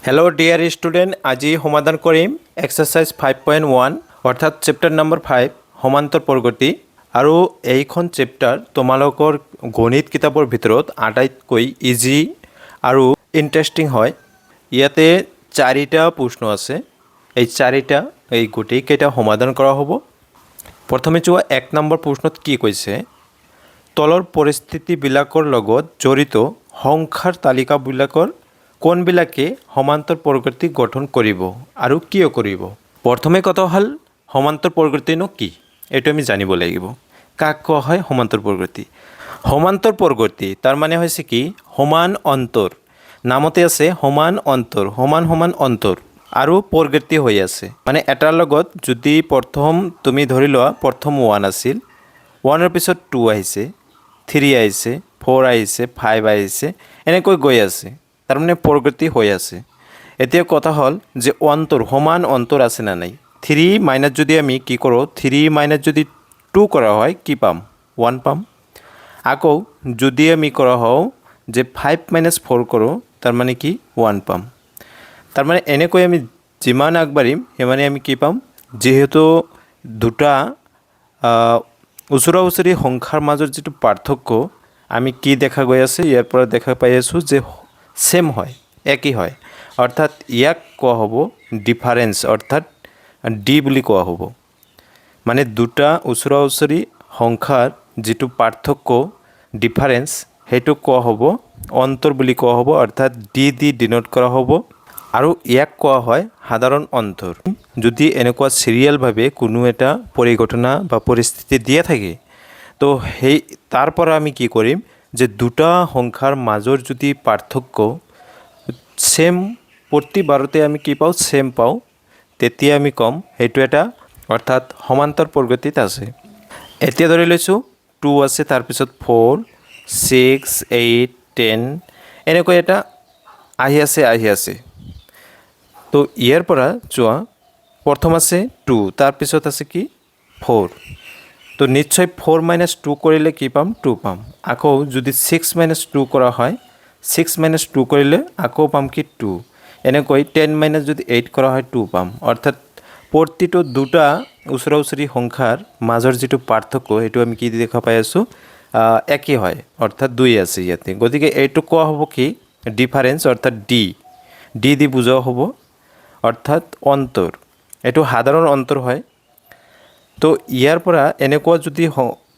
Hello dear student आज समाधान करिम exercise 5.1 अर्थात चैप्टार नम्बर 5 समान्तर प्रगति और এইখন चैप्टार তোমালোকৰ গণিত কিতাপৰ ভিতৰত আটাইতকৈ ইজি আৰু ইন্টাৰেস্টিং হয়। ইয়াতে চাৰিটা প্ৰশ্ন আছে। এই চাৰিটা এই গোটেইকেইটা সমাধান কৰা হ'ব। প্ৰথমে চোৱা 1 নম্বৰ প্ৰশ্নত কি কৈছে, তলৰ পৰিস্থিতিবিলাকৰ লগত জড়িত সংখ্যাৰ তালিকাবিলাকৰ কোনবিলাকে সমান্তৰ প্ৰগতি গঠন কৰিব আৰু কিয় কৰিব। প্ৰথমে কথা হ'ল সমান্তৰ প্ৰগতিনো কি, এইটো আমি জানিব লাগিব। কাক কোৱা হয় সমান্তৰ প্ৰগতি? সমান্তৰ প্ৰগতি তাৰ মানে হৈছে কি, সমান অন্তৰ। নামতে আছে সমান অন্তৰ, সমান সমান অন্তৰ আৰু প্ৰগতি হৈ আছে। মানে এটাৰ লগত যদি প্ৰথম তুমি ধৰি লোৱা প্ৰথম 1 আছিল, 1ৰ পিছত 2 আহিছে, 3 আহিছে, 4 আহিছে, 5 আহিছে, এনেকৈ গৈ আছে। তার মানে প্রগতি হৈ আছে। এতিয়া কথা হল যে অন্তর সমান অন্তর আছে না নাই। 3 মাইনাস যদি আমি কি করো, 3 মাইনাস যদি 2 করা হয় কি পাম, 1 পাম। আকৌ যদি আমি করা হও যে 5 মাইনাস 4 করো তার মানে কি 1 পাম। তার মানে এনেকৈ আমি যিমান আগবাঢ়িম সিমানে আমি কি পাম, যেহেতু দুটা ওচৰা ওচৰি সংখ্যাৰ মাজৰ যিটো পাৰ্থক্য আমি কি দেখা গৈ আছে, ইয়াৰ পৰা দেখা পাই আছোঁ যে সেম হয়, একই হয়। অৰ্থাৎ ইয়াক কোৱা হ'ব ডিফাৰেন্স, অৰ্থাৎ ডি বুলি কোৱা হ'ব। মানে দুটা ওচৰা ওচৰি সংখ্যাৰ যিটো পাৰ্থক্য ডিফাৰেন্স সেইটো কোৱা হ'ব অন্তৰ বুলি কোৱা হ'ব, অৰ্থাৎ ডি দি ডিনোট কৰা হ'ব। আৰু ইয়াক কোৱা হয় সাধাৰণ অন্তৰ। যদি এনেকুৱা সিৰিয়ালভাৱে কোনো এটা পৰিঘটনা বা পৰিস্থিতি দিয়া থাকে, তো সেই তাৰ পৰা আমি কি কৰিম যে দুটা সংখ্যাৰ মাজৰ যদি পাৰ্থক্য সেম, প্ৰতিবাৰতে আমি কি পাওঁ সেম পাওঁ, তেতিয়া আমি কম সেইটো এটা অৰ্থাৎ সমান্তৰ প্ৰগতিত আছে। এতিয়া ধৰি লৈছোঁ 2 আছে, তাৰপিছত 4, 6, 8, 10 এনেকৈ এটা আহি আছে। তো ইয়াৰ পৰা চোৱা প্ৰথম আছে 2, তাৰপিছত আছে কি 4। তো নিশ্চয় 4 মাইনাস 2 কৰিলে কি পাম, 2 পাম। আকৌ যদি 6 মাইনাস 2 কৰা হয়, 6 মাইনাস 2 কৰিলে আকৌ পাম কি 2। এনেকৈ 10 মাইনাস যদি 8 কৰা হয় 2 পাম। অৰ্থাৎ প্ৰতিটো দুটা ওচৰা ওচৰি সংখ্যাৰ মাজৰ যিটো পাৰ্থক্য সেইটো আমি কি দেখা পাই আছোঁ, একই হয়, অৰ্থাৎ 2 আছে ইয়াতে। গতিকে এইটো কোৱা হ'ব কি ডিফাৰেন্স, অৰ্থাৎ ডি দি বুজোৱা হ'ব, অৰ্থাৎ অন্তৰ। এইটো সাধাৰণ অন্তৰ হয়। তো ইয়াৰ পৰা এনেকুৱা যদি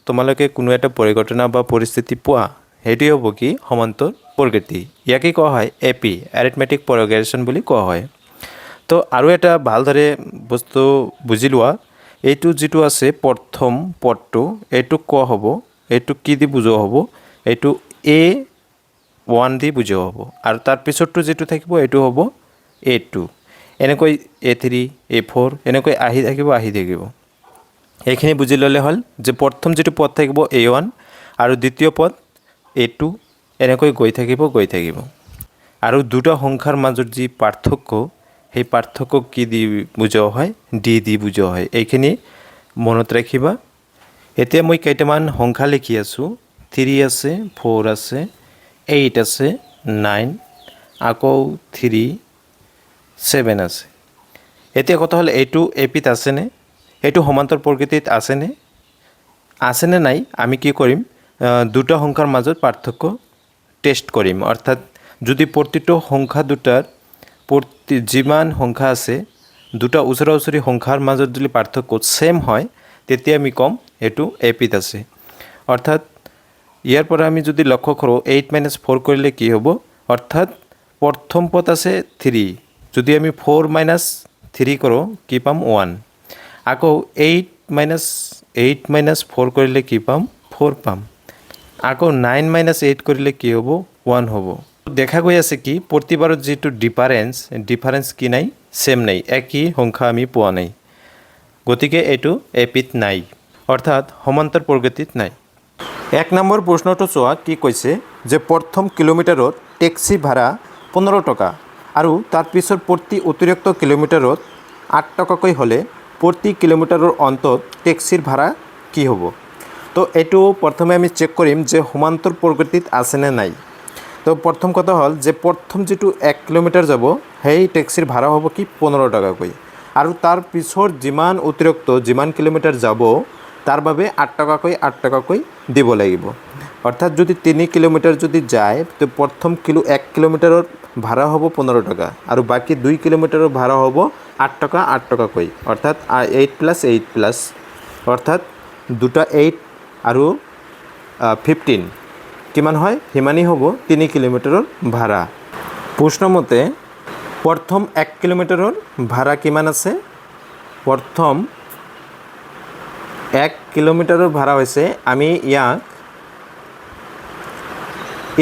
তোমালোকে কোনো এটা পৰিঘটনা বা পৰিস্থিতি পোৱা, সেইটোৱে হ'ব কি সমান্তৰ প্ৰগতি। ইয়াকে কোৱা হয় এপি, এৰিথমেটিক প্ৰগ্ৰেশ্যন বুলি কোৱা হয়। তো আৰু এটা ভালদৰে বস্তু বুজি লোৱা, এইটো যিটো আছে প্ৰথম পদটো এইটোক কোৱা হ'ব, এইটো কি দি বুজোৱা হ'ব, এইটো A1 দি বুজোৱা হ'ব। আৰু তাৰ পিছৰটো যিটো থাকিব এইটো হ'ব A2। এনেকৈ A3, A4 এনেকৈ আহি থাকিব। এইখিনি বুজি ল'লে হ'ল যে প্ৰথম যিটো পদ থাকিব A1 আৰু দ্বিতীয় পদ A2, এনেকৈ গৈ থাকিব। আৰু দুটা সংখ্যাৰ মাজত যি পাৰ্থক্য, সেই পাৰ্থক্য কি দি বুজোৱা হয়, ডি দি বুজোৱা হয়। এইখিনি মনত ৰাখিবা। এতিয়া মই কেইটামান সংখ্যা লিখি আছোঁ। 3 আছে, 4 আছে, 8 আছে, 9 আকৌ 3, 7 আছে। এতিয়া কথা হ'ল এইটো এপিত আছেনে, এইটো সমান্তৰ প্ৰকৃতিত আছেনে নাই, আমি কি কৰিম, দুটা সংখ্যাৰ মাজত পাৰ্থক্য টেষ্ট কৰিম। অৰ্থাৎ যদি প্ৰতিটো সংখ্যা দুটাৰ যিমান সংখ্যা আছে দুটা ওচৰা ওচৰি সংখ্যাৰ মাজত যদি পাৰ্থক্য সেম হয়, তেতিয়া আমি ক'ম এইটো এপিত আছে। অৰ্থাৎ ইয়াৰ পৰা আমি যদি লক্ষ্য কৰোঁ 8 মাইনাস 4 কৰিলে কি হ'ব, অৰ্থাৎ প্ৰথম পদ আছে 3, যদি আমি 4 মাইনাস 3 কৰোঁ কি পাম 1। আকৌ 8 মাইনাস 4 কৰিলে কি পাম, 4 পাম। আকৌ 9 মাইনাস 8 কৰিলে কি হ'ব, 1 হ'ব। দেখা গৈ আছে কি প্ৰতিবাৰত যিটো ডিফাৰেন্স কি নাই, সেম নাই, একই সংখ্যা আমি পোৱা নাই। গতিকে এইটো এপিত নাই, অৰ্থাৎ সমান্তৰ প্ৰগতিত নাই। 1 নম্বৰ প্ৰশ্নটো চোৱা কি কৈছে যে প্ৰথম কিলোমিটাৰত টেক্সি ভাড়া 15 টকা আৰু তাৰ পিছত প্ৰতি অতিৰিক্ত কিলোমিটাৰত 8 টকাকৈ হ'লে প্ৰতি কিলোমিটাৰৰ অন্তত টেক্সিৰ ভাড়া কি হ'ব। তো এইটো প্ৰথমে আমি চেক কৰিম যে সমান্তৰ প্ৰগতিত আছেনে নাই। তো প্ৰথম কথা হ'ল যে প্ৰথম যিটো 1 কিলোমিটাৰ যাব সেই টেক্সিৰ ভাড়া হ'ব কি 15 টকাকৈ আৰু তাৰ পিছৰ যিমান অতিৰিক্ত যিমান কিলোমিটাৰ যাব তাৰ বাবে 8 টকাকৈ দিব লাগিব অৰ্থাৎ যদি 3 কিলোমিটাৰ যদি যায় তো প্ৰথম 1 কিলোমিটাৰৰ ভাড়া হ'ব 15 টকা আৰু বাকি 2 কিলোমিটাৰৰ ভাড়া হ'ব 8 টকাকৈ অৰ্থাৎ 8 + 8 অৰ্থাৎ দুটা 8 আৰু 15 কিমান হয় হিমানি হ'ব 3 কিলোমিটাৰৰ ভাড়া প্ৰশ্নমতে প্ৰথম 1 কিলোমিটাৰৰ ভাড়া কিমান আছে প্ৰথম 1 কিলোমিটাৰৰ ভাড়া হৈছে আমি ইয়াক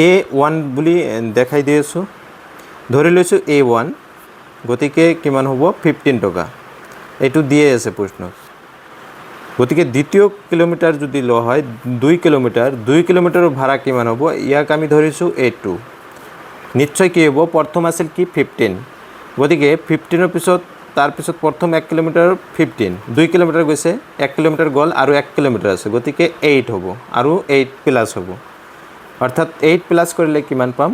A1 বুলি দেখাই দি আছোঁ ধৰি লৈছোঁ A1 গতিকে কিমান হ'ব 15 টকা এইটো দিয়ে আছে প্ৰশ্ন গতিকে দ্বিতীয় কিলোমিটাৰ যদি লোৱা হয় 2 কিলোমিটাৰৰ ভাড়া কিমান হ'ব ইয়াক আমি ধৰিছোঁ A2 নিশ্চয় কি হ'ব প্ৰথম আছিল কি 15 গতিকে 15ৰ পিছত তাৰ পিছত প্ৰথম 1 কিলোমিটাৰ 15 2 কিলোমিটাৰ গৈছে 1 কিলোমিটাৰ গ'ল আৰু 1 কিলোমিটাৰ আছে গতিকে 8 হ'ব আৰু 8 প্লাস হ'ব অৰ্থাৎ 8 প্লাস কৰিলে কিমান পাম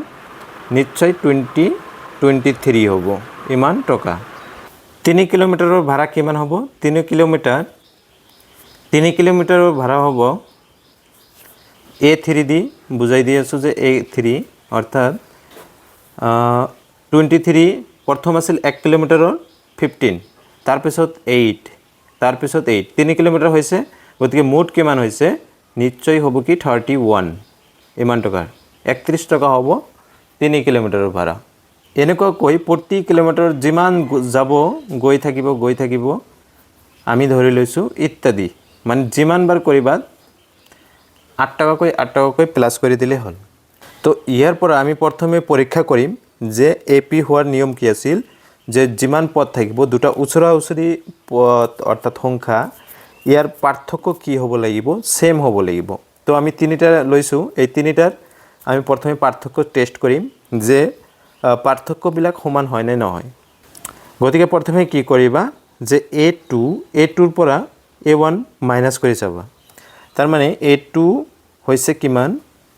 নিশ্চয় 23 হ'ব ইমান টকা 3 কিলোমিটাৰৰ ভাড়া কিমান হ'ব 3 কিলোমিটাৰৰ ভাড়া হ'ব A3 দি বুজাই দি আছোঁ যে A3 অৰ্থাৎ 23 প্ৰথম আছিল 1 কিলোমিটাৰৰ 15 তাৰপিছত 8 3 কিলোমিটাৰ হৈছে গতিকে মুঠ কিমান হৈছে নিশ্চয় হ'ব কি 31 ইমান টকা 31 টকা হ'ব 3 কিলোমিটাৰৰ ভাড়া এনেকুৱাকৈ প্ৰতি কিলোমিটাৰ যিমান যাব গৈ থাকিব আমি ধৰি লৈছোঁ ইত্যাদি মানে যিমান বাৰ কৰিবা 8 টকাকৈ প্লাস কৰি দিলে হ'ল তো ইয়াৰ পৰা আমি প্ৰথমে পৰীক্ষা কৰিম যে এপি হোৱাৰ নিয়ম কি আছিল যে যিমান পদ থাকিব দুটা ওচৰা-ওচৰি পদ অৰ্থাৎ সংখ্যা ইয়াৰ পাৰ্থক্য কি হ'ব লাগিব সেম হ'ব লাগিব তো আমি তিনিটা লৈছোঁ এই তিনিটাৰ আমি প্ৰথমে পাৰ্থক্য টেষ্ট কৰিম যে পাৰ্থক্যবিলাক সমান হয় নে নহয় গতিকে প্ৰথমে কি কৰিবা যে A2ৰ পৰা A1 মাইনাস কৰি চাবা তাৰ মানে A2 হৈছে কিমান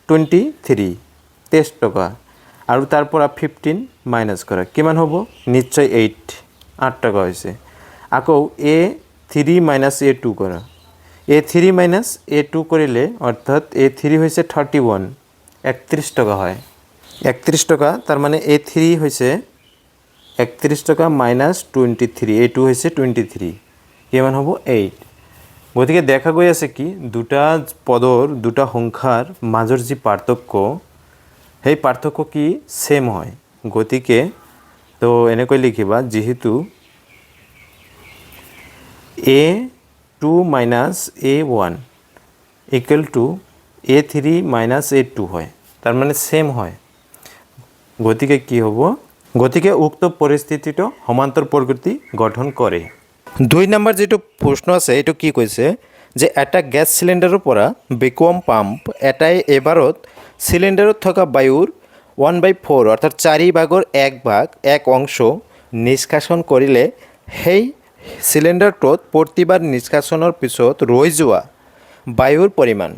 23 টকা আৰু তাৰ পৰা 15 মাইনাস কৰা কিমান হ'ব নিশ্চয় 8 টকা হৈছে আকৌ A3 মাইনাস A2 কৰা A3 মাইনাস A2 কৰিলে অৰ্থাৎ A3 হৈছে 31 টকা হয় 31 টকা তাৰ মানে A3 হৈছে 31 টকা মাইনাস 23 A2 হৈছে 23 কিমান হ'ব 8 গতিকে দেখা গৈ আছে কি দুটা পদৰ দুটা সংখ্যাৰ মাজৰ যি পাৰ্থক্য সেই পাৰ্থক্য কি সেম হয় গতিকে তো এনেকৈ লিখিবা যেহেতু A2 minus A1 equal to A3 minus A2 হয় তাৰ মানে সেম হয় গতিকে কি হ'ব গতিকে উক্ত পৰিস্থিতিটো সমান্তৰ প্ৰগতি গঠন কৰে 2 নম্বৰ যেটো প্ৰশ্ন আছে এটো কি কৈছে যে এটা গ্যাস সিলিন্ডাৰৰ পৰা ভ্যাকুয়াম পাম্প এটাই এবাৰত সিলিন্ডাৰত থকা বায়ুৰ 1/4 অৰ্থাৎ 4 ভাগৰ 1 অংশ নিষ্কাশন কৰিলে সেই সিলিন্ডাৰটোত প্ৰতিবাৰ নিষ্কাশনৰ পিছত ৰৈ যোৱা বায়ুৰ পৰিমাণ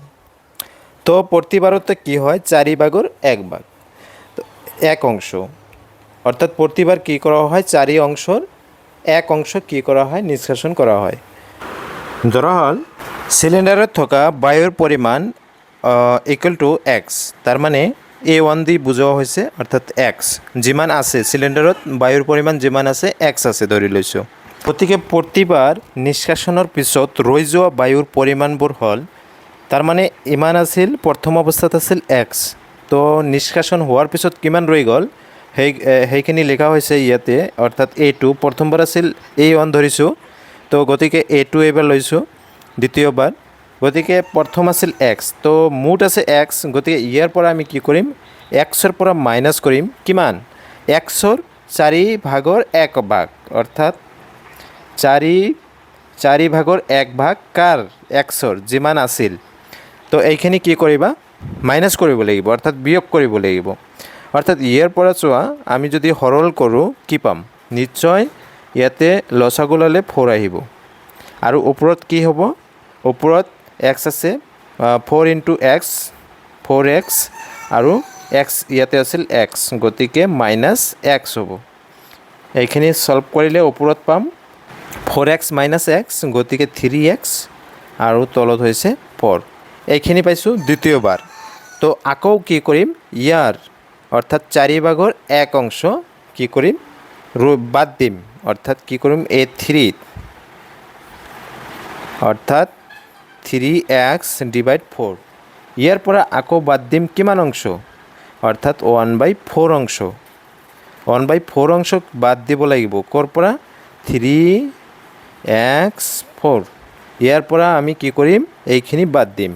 তো প্ৰতিবাৰতে কি হয় 4 ভাগৰ 1 অংশ অর্থাৎ প্রতিবার কি করা হয় 4 অংশর 1 অংশ কি করা হয় নিষ্কাশন করা হয় ধরা হল সিলিন্ডারত থকা বায়ুর পরিমাণ ইকুয়াল টু x তার মানে A1 দি বুঝোৱা হৈছে অৰ্থাৎ x যিমান আছে সিলিন্ডাৰত বায়ুৰ পৰিমাণ যিমান আছে x আছে ধৰি লৈছো গতিকে প্ৰতিবাৰ নিষ্কাশনৰ পিছত ৰৈ যোৱা বায়ুৰ পৰিমাণবোৰ হল তাৰ মানে ইমান আছিল প্ৰথম অৱস্থাত আছিল x তো নিষ্কাশন হোৱাৰ পিছত কিমান ৰৈ গ'ল সেইখিনি লেখা হৈছে ইয়াতে অৰ্থাৎ A2 প্ৰথমবাৰ আছিল A1 ধৰিছোঁ তো গতিকে A2 এবাৰ লৈছোঁ দ্বিতীয়বাৰ গতিকে প্ৰথম আছিল x তো মুঠ আছে x গতিকে ইয়াৰ পৰা আমি কি কৰিম x ৰ পৰা মাইনাস কৰিম কিমান x ৰ 4 ভাগৰ 1 ভাগ অৰ্থাৎ 4 ভাগৰ 1 ভাগ কাৰ x ৰ যিমান আছিল তো এইখিনি কি কৰিবা মাইনাস কৰিব লাগিব অৰ্থাৎ বিয়োগ কৰিব লাগিব অৰ্থাৎ ইয়াৰ পৰা চোৱা আমি যদি সৰল কৰোঁ কি পাম নিশ্চয় ইয়াতে লসাগু ললে 4 আহিব আৰু ওপৰত কি হ'ব ওপৰত x আছে 4 * x 4x আৰু x ইয়াতে আছিল x গতিকে -x হ'ব এইখিনি সলভ কৰিলে ওপৰত পাম 4x - x, গতিকে 3x আৰু তলত হৈছে 4। এইখিনি পাইছোঁ দ্বিতীয়বাৰ। তো আকৌ কি কৰিম, ইয়াৰ অৰ্থাৎ 4 ভাগৰ 1 অংশ কি কৰিম, বাদ দিম, অৰ্থাৎ কি কৰিম A3, অৰ্থাৎ 3x / 4। ইয়াৰ পৰা আকৌ বাদ দিম কিমান অংশ, অৰ্থাৎ 1/4 অংশ। 1/4 অংশক বাদ দিব লাগিব ক'ৰ পৰা, 3x4। ইয়াৰ পৰা আমি কি কৰিম, এইখিনি বাদ দিম,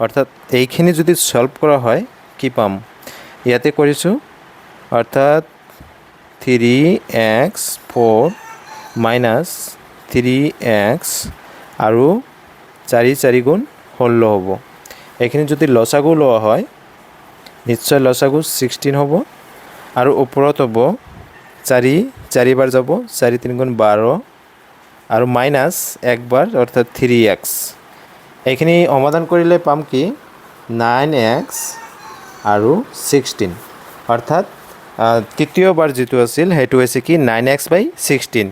অৰ্থাৎ এইখিনি যদি সলভ কৰা হয় কি পাম, ইয়াতে কৰিছোঁ, অৰ্থাৎ 3x4 - 3x আৰু 4 4 গুণ 16 হ'ব। এইখিনি যদি লসাগু লোৱা হয় নিশ্চয় লসাগু 16 হ'ব, আৰু ওপৰত হ'ব 4 4 যাব, 4 3 গুণ 12 আৰু মাইনাছ 1 বাৰ অৰ্থাৎ 3x। এইখিনি সমাধান কৰিলে পাম কি 9x আৰু 16, অৰ্থাৎ তৃতীয়বাৰ যিটো আছিল সেইটো হৈছে কি 9x/16,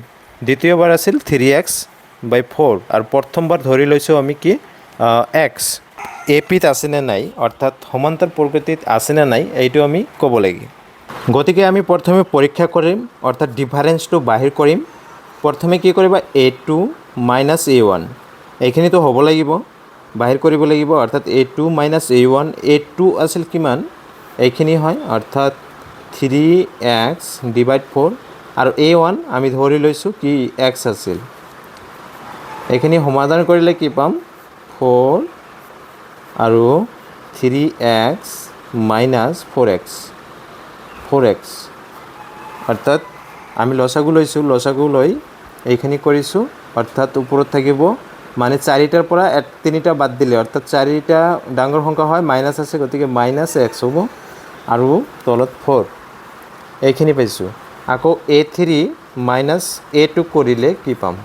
দ্বিতীয়বাৰ আছিল 3x/4, আৰু প্ৰথমবাৰ ধৰি লৈছোঁ আমি কি x। এপিত আছেনে নাই, অৰ্থাৎ সমান্তৰ প্ৰকৃতিত আছেনে নাই, এইটো আমি ক'ব লাগিব। গতিকে আমি প্ৰথমে পৰীক্ষা কৰিম, অৰ্থাৎ ডিফাৰেঞ্চটো বাহিৰ কৰিম। প্ৰথমে কি কৰিবা, A2 - A1, এইখিনিতো হ'ব লাগিব, বাহিৰ কৰিব লাগিব, অৰ্থাৎ A2 - A1। A2 আছিল কিমান, এইখিনি হয়, অৰ্থাৎ 3x / 4, আৰু A1 আমি ধৰি লৈছোঁ কি x আছিল। এইখিনি সমাধান কৰিলে কি পাম, 4 আৰু 3x - 4x, অৰ্থাৎ আমি লসাগু লৈছোঁ, লসাগু লৈ এইখিনি কৰিছোঁ, অৰ্থাৎ ওপৰত থাকিব মানে 4টাৰ পৰা 3টা বাদ দিলে, অৰ্থাৎ 4টা ডাঙৰ সংখ্যা হয়, মাইনাছ আছে, গতিকে -x হ'ব, আৰু তলত 4। এইখিনি পাইছোঁ। আকৌ A3 - A2 কৰিলে কি পাম,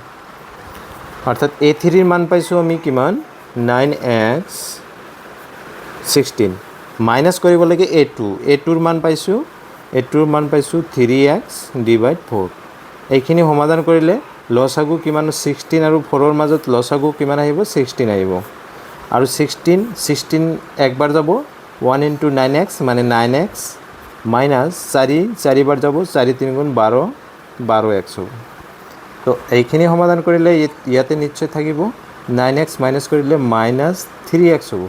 অৰ্থাৎ A3ৰ মান পাইছোঁ আমি কিমান 9x 16, মাইনাছ কৰিব লাগে A2ৰ মান পাইছোঁ, A2ৰ মান পাইছোঁ 3x / 4। এইখিনি সমাধান কৰিলে লসাগু কিমান, 16 আৰু 4ৰ মাজত লসাগু কিমান আহিব, 16 আহিব, আৰু 16 একবাৰ যাব, 1 × 9x মানে 9x, মাইনাছ 4 4 বাৰ যাব, 4 3 গুণ 12 12x হ'ব। তো এইখিনি সমাধান কৰিলে ইয়াতে নিশ্চয় থাকিব, 9x মাইনাছ কৰিলে -3x হ'ব,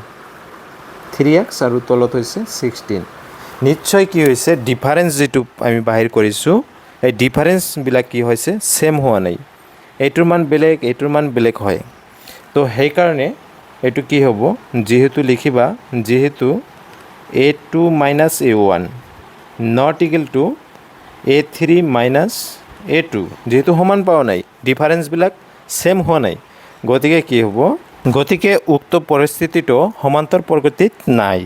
3x আৰু তলত হৈছে 16। নিশ্চয় কি হৈছে, ডিফাৰেঞ্চ যিটো আমি বাহিৰ কৰিছোঁ, এই ডিফাৰেঞ্চবিলাক কি হৈছে, ছেম হোৱা নাই, এইটোৰ মান বেলেগ, এইটোৰ মান বেলেগ হয়। তো সেইকাৰণে এইটো কি হ'ব, যিহেতু লিখিবা, যিহেতু A2 - A1 not equal to A3 - A2, যিহেতু সমান পোৱা নাই, ডিফাৰেঞ্চবিলাক ছেম হোৱা নাই, গতিকে কি হ'ব, গতিকে উক্ত পৰিস্থিতিটো সমান্তৰ প্ৰকৃতিত নাই।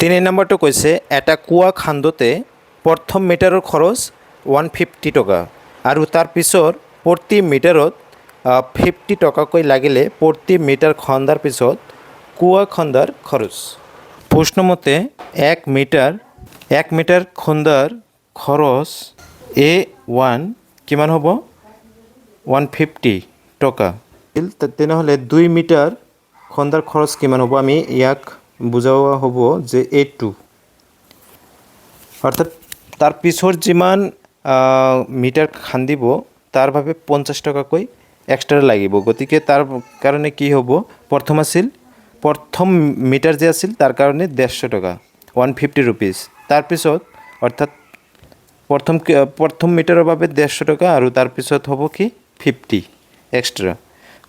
3 নম্বৰটো কৈছে, এটা কুঁৱা খান্দোতে প্ৰথম মিটাৰৰ খৰচ 150 টকা, আৰু তাৰপিছত প্ৰতি মিটাৰত 50 টকাকৈ লাগিলে প্ৰতি মিটাৰ খন্দাৰ পিছত কুঁৱা খন্দাৰ খৰচ। প্ৰশ্নমতে 1 মিটাৰ খন্দাৰ খৰচ A1 কিমান হ'ব, 150 টকা। তেনেহ'লে 2 মিটাৰ খন্দাৰ খৰচ কিমান হ'ব, আমি ইয়াক বুজোৱা হ'ব যে A2, অৰ্থাৎ তাৰ পিছৰ যিমান মিটাৰ খান্দিব তাৰ বাবে 50 টকাকৈ এক্সট্ৰা লাগিব, গতিকে তাৰ কাৰণে কি হ'ব, প্ৰথম মিটাৰ যে আছিল তাৰ কাৰণে 150 টকা, 150 ৰুপিজ, তাৰপিছত অৰ্থাৎ প্ৰথম মিটাৰৰ বাবে 150 টকা, আৰু তাৰপিছত হ'ব কি 50 এক্সট্ৰা,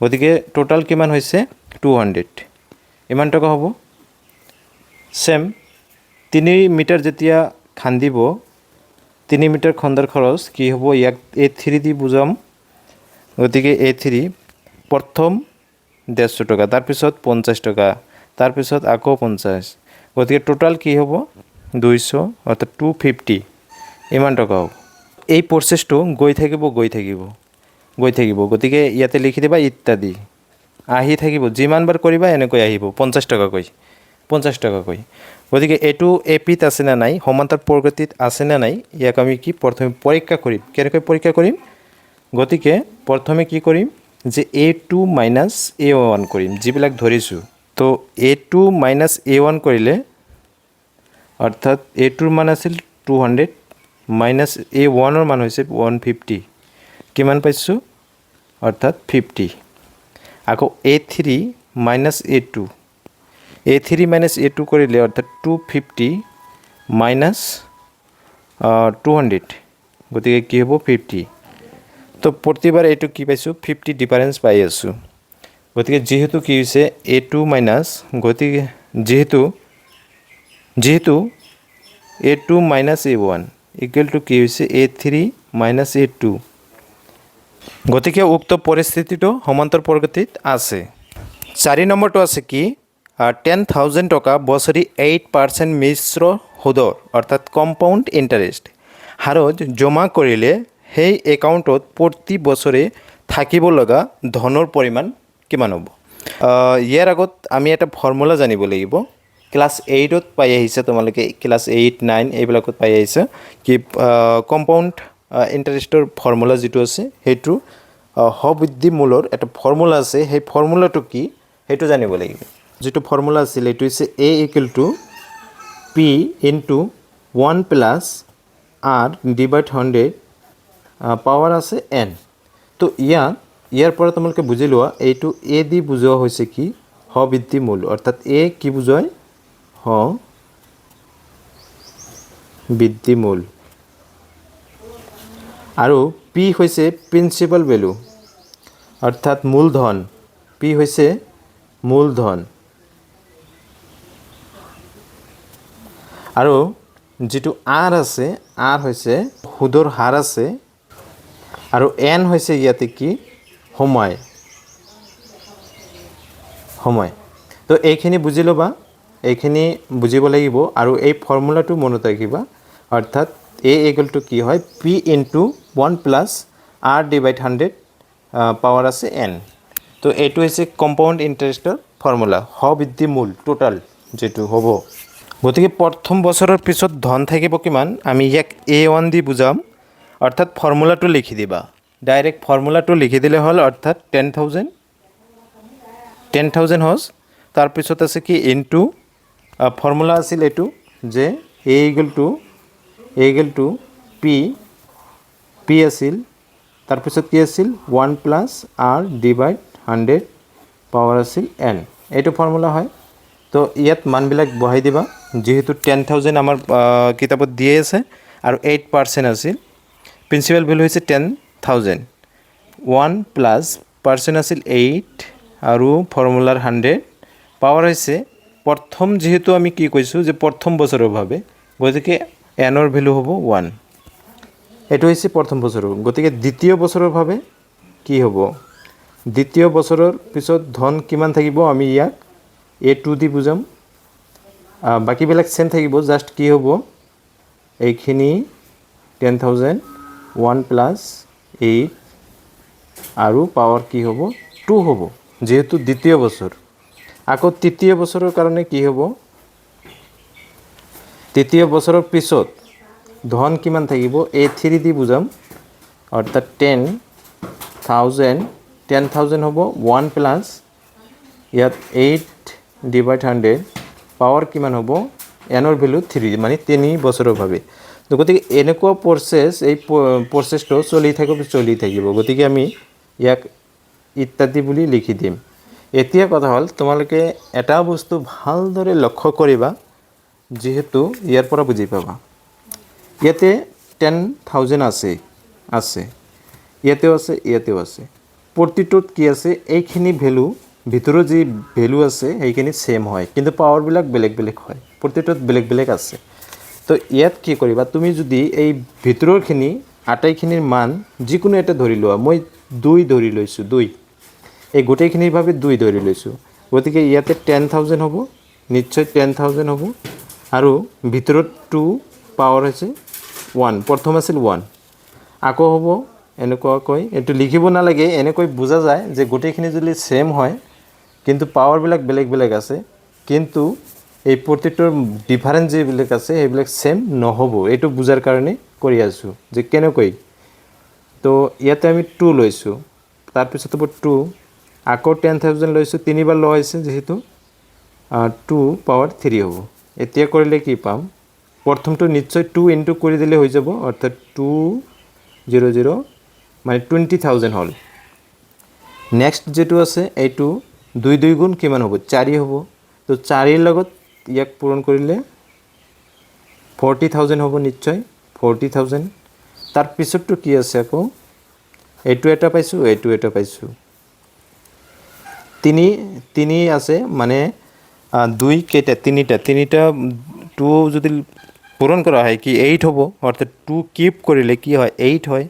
গতিকে টোটাল কিমান হৈছে 200, ইমান টকা হ'ব। ছেম 3 মিটাৰ যেতিয়া খান্দিব, 3 মিটাৰ খন্দাৰ খৰচ কি হ'ব, ইয়াক A3 দি বুজাম, গতিকে A3 প্ৰথম 150 টকা, তাৰপিছত 50 টকা, তাৰপিছত আকৌ 50, গতিকে টোটাল কি হ'ব 200, অৰ্থাৎ 250, ইমান টকা হ'ব। এই প্ৰচেছটো গৈ থাকিব, গতিকে ইয়াতে লিখি দিবা ইত্যাদি, আহি থাকিব, যিমানবাৰ কৰিবা এনেকৈ আহিব 50 টকাকৈ, 50 টকাকৈ গতিকে এইটো এপিত আছে না নাই সমান্তৰ প্ৰগতিত আছে না নাই ইয়াক আমি কি প্ৰথমে পৰীক্ষা কৰিম কেনেকৈ পৰীক্ষা কৰিম গতিকে প্ৰথমে কি কৰিম যে a2 মাইনাছ a1 কৰিম যিবিলাক ধৰিছোঁ তো a2 মাইনাছ a1 কৰিলে অৰ্থাৎ a2ৰ মান আছিল 200 মাইনাছ a1ৰ মান হৈছে 150 কিমান পাইছোঁ অৰ্থাৎ 50 আকৌ a3 minus a2 minus a2 কৰিলে অৰ্থাৎ 250 মাইনাছ 200 গতিকে কি হ'ব 50 তো প্ৰতিবাৰ এইটো কি পাইছোঁ 50 ডিফাৰেঞ্চ পাই আছোঁ গতিকে যেহেতু কি হৈছে a2 মাইনাছ গতিকে যেহেতু a2 minus a1 equal to কি হৈছে a3 মাইনাছ a2 গতিকে উক্ত পৰিস্থিতিটো সমান্তৰ প্ৰগতিত আছে 4 নম্বৰটো আছে কি 10,000 টকা বছৰি 8% মিশ্ৰ সুদৰ অৰ্থাৎ কম্পাউণ্ড ইণ্টাৰেষ্ট হাৰত জমা কৰিলে সেই একাউণ্টত প্ৰতি বছৰে থাকিব লগা ধনৰ পৰিমাণ কিমান হ'ব ইয়াৰ আগত আমি এটা ফৰ্মুলা জানিব লাগিব ক্লাছ 8ত পাই আহিছে তোমালোকে ক্লাছ 8 9 এইবিলাকত পাই আহিছে কি কম্পাউণ্ড ইণ্টাৰেষ্টৰ ফৰ্মুলা যিটো আছে সেইটো সবৃদ্ধি মূলৰ এটা ফৰ্মুলা আছে সেই ফৰ্মুলাটো কি সেইটো জানিব লাগিব যেটো ফৰ্মুলা আছিল এটো হৈছে a = p * 1 + r / 100 পাৱাৰ আছে n তো ইয়াৰ পৰা তোমালোকে বুজি লোৱা এইটো a দি বুজোৱা হৈছে কি সবৃদ্ধি মূল অৰ্থাৎ a কি বুজায় বৃদ্ধি মূল আৰু p হৈছে প্ৰিন্সিপাল ভ্যালু অৰ্থাৎ মূলধন p হৈছে মূলধন আৰু যেটো r আছে r হৈছে সুদৰ হাৰ আছে আৰু n হৈছে ইয়াতে কি সময় তো এইখিনি বুজি লবা এইখিনি বুজিব লাগিব আৰু এই ফৰ্মুলাটো মনত ৰাখিবা অৰ্থাৎ a = কি হয় p * 1 + r / 100 পাৱাৰ আছে n তো এইটো হৈছে কম্পাউণ্ড ইণ্টাৰেষ্টৰ ফৰ্মুলা সবৃদ্ধি মূল টোটাল যেটো হ'ব গতিকে প্ৰথম বছৰৰ পিছত ধন থাকিব কিমান আমি ইয়াক a1 দি বুজাম অৰ্থাৎ ফৰ্মুলাটো লিখি দিবা ডাইৰেক্ট ফৰ্মুলাটো লিখি দিলে হ'ল অৰ্থাৎ 10,000 হস তাৰ পিছত আছে কি ইনটু ফৰ্মুলা আছিল এটো যে a = p আছিল তাৰ পিছত কি আছিল 1 + r / 100 পাৱাৰ আছিল n এইটো ফৰ্মুলা হয় তো ইয়াত মানবিলাক বহাই দিবা যেহেতু 10,000 আমাৰ কিতাপত দিয়ে আছে আৰু 8% আছিল প্ৰিন্সিপাল ভ্যালু হৈছে 10,000 1 + পাৰ্চেন্ট আছিল 8 আৰু ফৰ্মুলাৰ 100 পাৱাৰ হৈছে প্ৰথম যেহেতু আমি কি কৈছো যে প্ৰথম বছৰৰ ভাবে গতিকে n ৰ ভ্যালু হ'ব 1 এটো হৈছে প্ৰথম বছৰৰ গতিকে দ্বিতীয় বছৰৰ ভাবে কি হ'ব দ্বিতীয় বছৰৰ পিছত ধন কিমান থাকিব আমি ইয়াক a2 দি বুজাম বাকি বেলেগ সেম থাকিব জাস্ট কি হ'ব এইখিনি 10,000 1 + 8 আৰু পাৱাৰ কি হ'ব 2 হ'ব যেহেতু দ্বিতীয় বছৰ আকৌ তৃতীয় বছৰৰ কাৰণে কি হ'ব তৃতীয় বছৰৰ পিছত ধন কিমান থাকিব a3 দি বুজাম অৰ্থাৎ 10,000 হ'ব 1 + ইয়াত 8 / 100 পাৱাৰ কিমান হ'ব n ৰ ভ্যালু 3 মানে 3 বছৰৰ ভাবে তো গতিকে এনেকুৱা প্ৰসেস এই প্ৰসেসটো চলি থাকিব গতিকে আমি ইয়াক ইত্যাদি বুলি লিখি দিম এতিয়া কথা হল তোমালোকে এটা বস্তু ভালদৰে লক্ষ্য কৰিবা যেহেতু ইয়াৰ পৰা বুজি পাবা ইয়াতে 10,000 আছে ইয়াতেও আছে প্ৰতিটোত কি আছে এইখিনি ভ্যালু ভিতৰত যি ভ্যালু আছে এইখিনি সেম হয় কিন্তু পাৱাৰ বিলাক বেলেগ হয় প্ৰতিটোত বেলেগ আছে তো ইয়াত কি কৰিবা তুমি যদি এই ভিতৰৰখিনি আটাইখিনিৰ মান যিকোনো এটা ধৰি লোৱা মই 2 ধৰি লৈছো 2 এই গোটেইখিনিৰ ভাবে 2 ধৰি লৈছো গতিকে ইয়াতে 10,000 হ'ব নিশ্চয় 10,000 হ'ব আৰু ভিতৰত 2 পাৱাৰ আছে 1 প্ৰথম আছিল 1 আকৌ হ'ব এনেকুৱাকৈ এটো লিখিব নালাগে এনেকৈ বুজা যায় যে গোটেইখিনি যদি সেম হয় কিন্তু পাৱাৰ বিলাক বেলেগ আছে কিন্তু এই প্ৰতিটোৰ ডিফাৰেঞ্চ যিবিলাক আছে সেইবিলাক ছেম নহ'ব, এইটো বুজাৰ কাৰণে কৰি আছোঁ যে কেনেকৈ। তো ইয়াতে আমি 2 লৈছোঁ, তাৰপিছত হ'ব 2, আকৌ 10,000 লৈছোঁ, তিনিবাৰ লোৱা হৈছে যিহেতু 2 পাৱাৰ 3 হ'ব। এতিয়া কৰিলে কি পাম, প্ৰথমটো নিশ্চয় 2 ইনটু কৰি দিলে হৈ যাব, অৰ্থাৎ 200 মানে 20,000 হ'ল। নেক্সট যেটো আছে এইটো 2 গুণ কিমান হ'ব, 4 হ'ব। তো 4ৰ লগত ইয়াক পূৰণ কৰিলে 40,000 হ'ব নিশ্চয়, 40,000। তাৰ পিছতটো কি আছে আকৌ, এইটো এটা পাইছোঁ, এইটো এটা পাইছোঁ, তিনি আছে মানে 2 কেইটা, তিনিটা 2 যদি পূৰণ কৰা হয় কি 8 হ'ব, অৰ্থাৎ 2 কিউব কৰিলে কি হয় 8 হয়।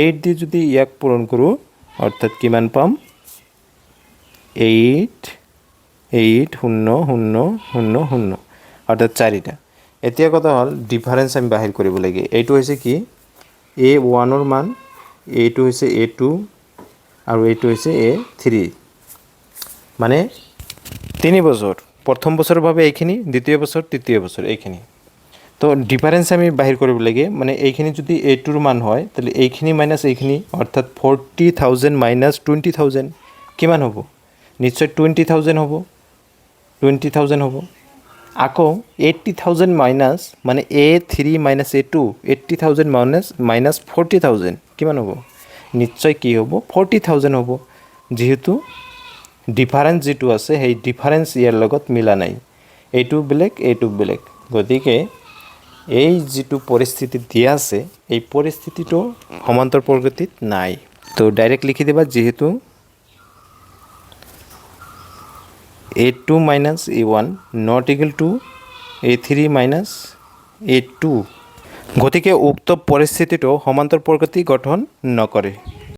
8 দি যদি ইয়াক পূৰণ কৰোঁ অৰ্থাৎ কিমান পাম, 8 0 0 0 0, অৰ্থাৎ 4টা। এতিয়া কথা হ'ল ডিফাৰেঞ্চ আমি বাহিৰ কৰিব লাগে। এইটো হৈছে কি A1ৰ মান, এইটো হৈছে A2 আৰু এইটো হৈছে A3, মানে 3 বছৰ, প্ৰথম বছৰৰ বাবে এইখিনি, দ্বিতীয় বছৰ, তৃতীয় বছৰ এইখিনি। তো ডিফাৰেঞ্চ আমি বাহিৰ কৰিব লাগে, মানে এইখিনি যদি A2ৰ মান হয় তাহলে এইখিনি মাইনাছ এইখিনি, অৰ্থাৎ 40,000 মাইনাছ 20,000 কিমান হ'ব, নিশ্চয় 20,000 হ'ব, 20,000 হ'ব। আকৌ 80,000 মাইনাছ মানে A3 মাইনাছ A2, 80,000 মাইনাছ 40,000 কিমান হ'ব, নিশ্চয় কি হ'ব 40,000 হ'ব, যিহেতু ডিফাৰেঞ্চ যিটো আছে সেই ডিফাৰেঞ্চ ইয়াৰ লগত মিলা নাই, এইটো বেলেগ এইটো বেলেগ। গতিকে এই যিটো পৰিস্থিতি দিয়া আছে এই পৰিস্থিতিটো সমান্তৰ প্ৰগতিত নাই। তো ডাইরেক্ট লিখি দেবা, যেহেতু A2 minus A1 not equal to A3 minus A2, গতিকে উক্ত পৰিস্থিতিটো সমান্তৰ প্ৰগতি গঠন নকৰে।